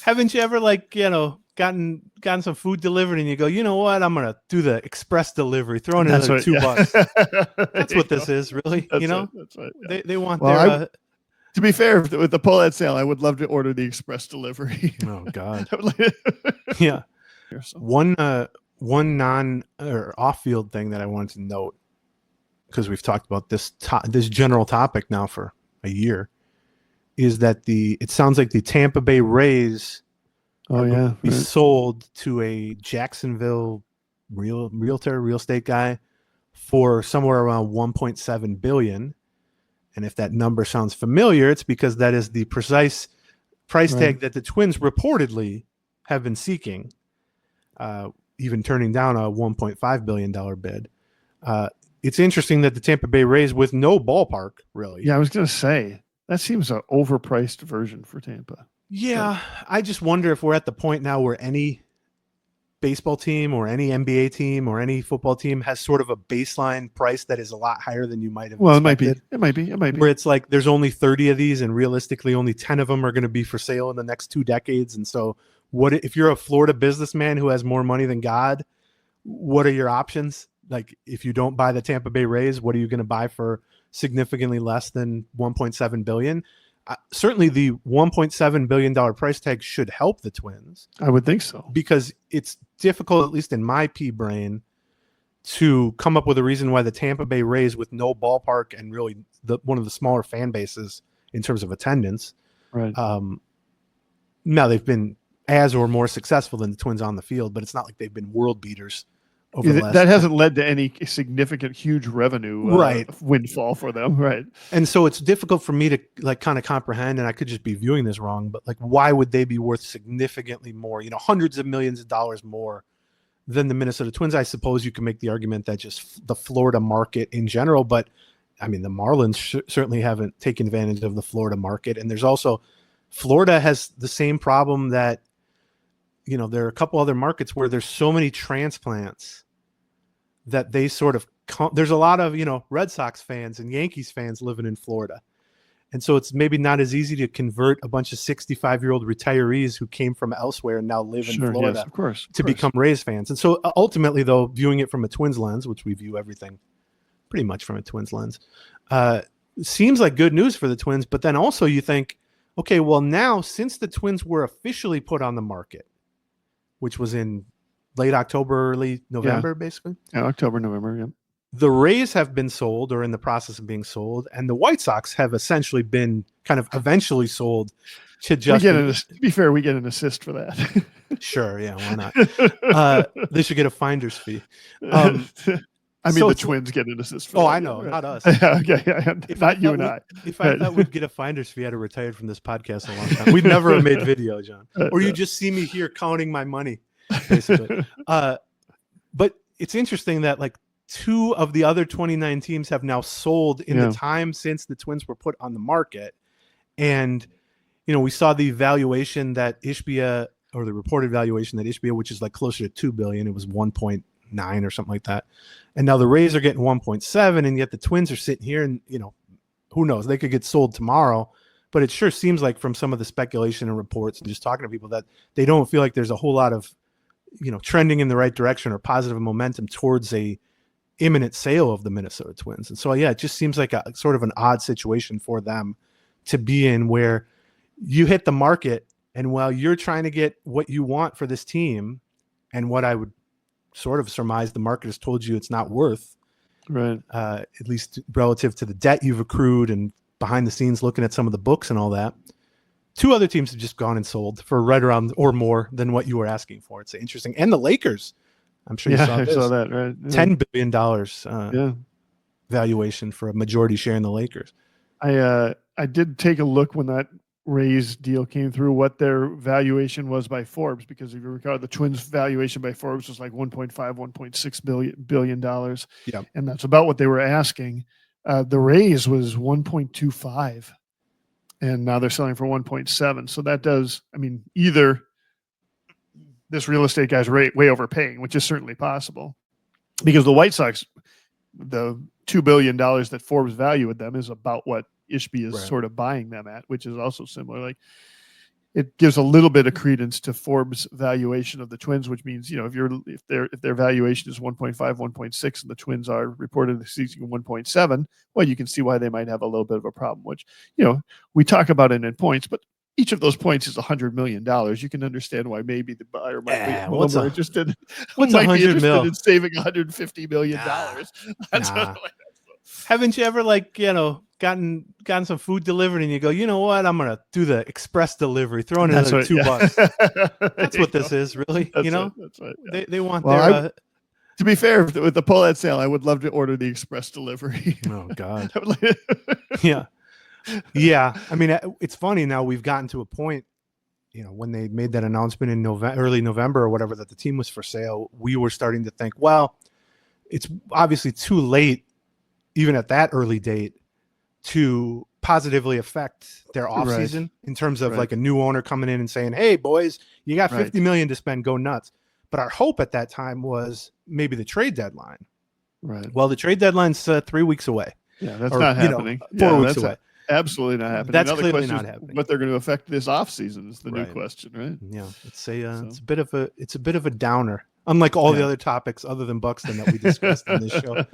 Haven't you ever gotten some food delivered and you go, you know what? I'm gonna do the express delivery, throw in another $2. That's what this is, really. That's right. Yeah. They want to be fair, with the pull-out sale, I would love to order the express delivery. Oh God. Yeah. One non or off-field thing that I wanted to note, because we've talked about this general topic now for a year, is that it sounds like the Tampa Bay Rays be sold to a Jacksonville real estate guy for somewhere around $1.7 billion. And if that number sounds familiar, it's because that is the precise price tag that the Twins reportedly have been seeking, even turning down a $1.5 billion bid. It's interesting that the Tampa Bay Rays, with no ballpark, really. Yeah, I was going to say, that seems an overpriced version for Tampa. Yeah, I just wonder if we're at the point now where any baseball team or any NBA team or any football team has sort of a baseline price that is a lot higher than you might have expected. It might be. Where it's like there's only 30 of these and realistically only 10 of them are going to be for sale in the next 2 decades. And so what if you're a Florida businessman who has more money than God, what are your options? Like, if you don't buy the Tampa Bay Rays, what are you going to buy for significantly less than $1.7 billion? Certainly the $1.7 billion price tag should help the Twins. I would think so. Because it's difficult, at least in my pea brain, to come up with a reason why the Tampa Bay Rays, with no ballpark and really one of the smaller fan bases in terms of attendance, right? Now they've been as or more successful than the Twins on the field, but it's not like they've been world beaters. That hasn't led to any significant, huge revenue windfall for them, right? And so it's difficult for me to kind of comprehend, and I could just be viewing this wrong, but why would they be worth significantly more, hundreds of millions of dollars more than the Minnesota Twins? I suppose you can make the argument that just the Florida market in general, but I mean, the Marlins certainly haven't taken advantage of the Florida market. And there's also, Florida has the same problem that, there are a couple other markets where there's so many transplants that they sort of, there's a lot of, Red Sox fans and Yankees fans living in Florida. And so it's maybe not as easy to convert a bunch of 65-year-old retirees who came from elsewhere and now live in Florida of course. Become Rays fans. And so ultimately, though, viewing it from a Twins lens, which we view everything pretty much from a Twins lens, seems like good news for the Twins. But then also you think, okay, well, now since the Twins were officially put on the market, which was in late October, early November, basically. Yeah, October, November, yeah. The Rays have been sold or in the process of being sold, and the White Sox have essentially been kind of eventually sold to Justin. To be fair, we get an assist for that. Sure, yeah, why not? They should get a finder's fee. The Twins get an assist for that. I know, not us. Not you and I. If I thought we'd get a finder's fee, I'd have retired from this podcast a long time. We'd never have made video, John. Or you just see me here counting my money, basically. But it's interesting that 2 of the other 29 teams have now sold in the time since the Twins were put on the market. And, we saw the valuation that Ishbia, or the reported valuation that Ishbia, which is closer to $2 billion, it was 1.9 or something like that. And now the Rays are getting 1.7, and yet the Twins are sitting here and, who knows, they could get sold tomorrow. But it sure seems like from some of the speculation and reports and just talking to people that they don't feel like there's a whole lot of, trending in the right direction or positive momentum towards a imminent sale of the Minnesota Twins. And so, it just seems like a sort of an odd situation for them to be in, where you hit the market, and while you're trying to get what you want for this team, and what I would sort of surmise the market has told you it's not worth, right? At least relative to the debt you've accrued and behind the scenes looking at some of the books and all that. 2 other teams have just gone and sold for right around or more than what you were asking for. It's interesting. And the Lakers, I'm sure you saw this. I saw that, right? $10 billion valuation for a majority share in the Lakers. I did take a look when that Rays deal came through, what their valuation was by Forbes, because if you recall, the Twins valuation by Forbes was like $1.5 billion. Yeah. And that's about what they were asking. The Rays was 1.25, and now they're selling for 1.7. So that does, either this real estate guy's way overpaying, which is certainly possible, because the White Sox, the $2 billion that Forbes valued them is about what Ishbia is sort of buying them at, which is also similar. it gives a little bit of credence to Forbes' valuation of the Twins, which means, you know, if their valuation is 1.5, 1.6, and the Twins are reported exceeding 1.7, well, you can see why they might have a little bit of a problem, which, you know, we talk about it in points, but each of those points is $100 million. You can understand why maybe the buyer might be a little more interested. What's might be 100 interested mil? in saving $150 million. Nah. Haven't you ever, like, you know, gotten some food delivered and you go, you know what, I'm gonna do the express delivery, throw in another $2. That's what this is, really. That's you know, that's right. They want well, their. To be fair, with the pull-out sale, I would love to order the express delivery. Oh God. Yeah. I mean, it's funny now. We've gotten to a point, you know, when they made that announcement in early November or whatever, that the team was for sale. We were starting to think, well, it's obviously too late, even at that early date, to positively affect their offseason in terms of like a new owner coming in and saying, hey, boys, you got $50 million to spend, go nuts. But our hope at that time was maybe the trade deadline. Right. Well, the trade deadline's 3 weeks away. Yeah, that's not happening. 4 weeks away. Absolutely not happening. That's clearly not happening. What they're going to affect this offseason is the new question, right? Yeah, it's a bit of a downer. Unlike all the other topics other than Buxton that we discussed on this show.